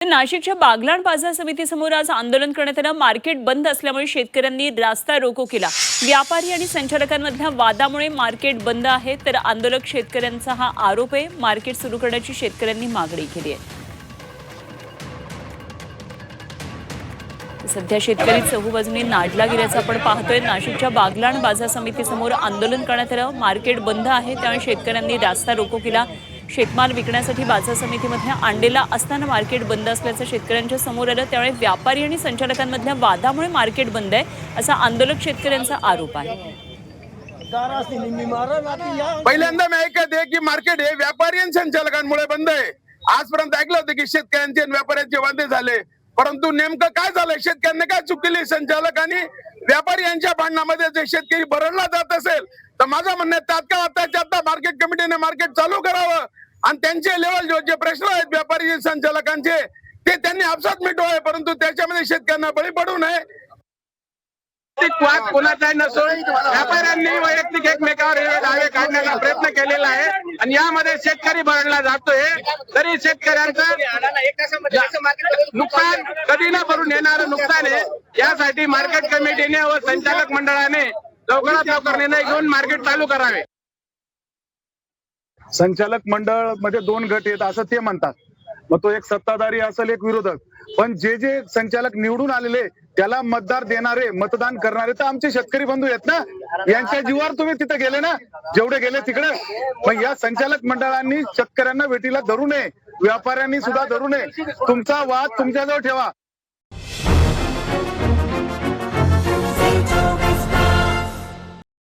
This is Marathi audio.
नाशिकच्या बागलाण बाजार समितीसमोर आज आंदोलन करण्यात आलं। मार्केट बंद असल्यामुळे शेतकऱ्यांनी रास्ता रोको केला। व्यापारी आणि संचालकांमधल्या वादामुळे मार्केट बंद आहे, तर आंदोलक शेतकऱ्यांचा हा आरोप आहे। मार्केट सुरू करण्याची शेतकऱ्यांनी मागणी केली आहे। सध्या शेतकरी चहूबाजूने नाडला गेल्याचं आपण पाहतोय। नाशिकच्या बागलाण बाजार समितीसमोर आंदोलन करण्यात आलं। मार्केट बंद आहे, त्यामुळे शेतकऱ्यांनी रास्ता रोको केला। शेतमाल विकण्यासाठी बाजार समितीमध्ये आणलेला असताना मार्केट बंद असल्याचं शेतकऱ्यांच्या समोर आलं। त्यामुळे व्यापारी आणि संचालकांमधल्या वादामुळे मार्केट बंद आहे, असा आंदोलक शेतकऱ्यांचा आरोप आहे। पहिल्यांदा मी ऐकत आहे की मार्केट हे व्यापारी आणि संचालकांमुळे बंद आहे। आजपर्यंत ऐकलं होतं की शेतकऱ्यांचे आणि व्यापाऱ्यांचे वादे झाले, परंतु नेमकं काय झालं? शेतकऱ्यांनी काय चूक केली? संचालक आणि व्यापारी यांच्या भांडणामध्ये जे शेतकरी भरडला जात असेल तर माझं म्हणणं आहे तात्काळ आताच्या आता मार्केट कमिटीने मार्केट चालू करावं आणि त्यांचे लेवल जे प्रश्न आहेत व्यापारी संचालकांचे ते त्यांनी आपसात मिटवावे, परंतु त्याच्यामध्ये शेतकऱ्यांना बळी पडू नये। वाद कोणाचाही नसून व्यापाऱ्यांनी वैयक्तिक एकमेकावर दावे काढण्याचा प्रयत्न केलेला आहे आणि यामध्ये शेतकरी भरडला जातोय। तरी शेतकऱ्यांचं नुकसान कधी न भरून येणारं नुकसान आहे, यासाठी मार्केट कमिटीने व संचालक मंडळाने लवकरात लवकर निर्णय घेऊन मार्केट चालू करावे। संचालक मंडळ मध्ये दोन गट आहेत असं ते म्हणतात, मग तो एक सत्ताधारी असेल एक विरोधक, पण जे जे संचालक निवडून आलेले त्याला मतदार देणारे मतदान करणारे तर आमचे शेतकरी बंधू आहेत ना। यांच्या जीवावर तुम्ही तिथे गेले ना, जेवढे गेले तिकडे। मग या संचालक मंडळांनी शेतकऱ्यांना भेटीला धरू नये, व्यापाऱ्यांनी सुद्धा धरू नये। तुमचा वाद तुमच्याजवळ ठेवा।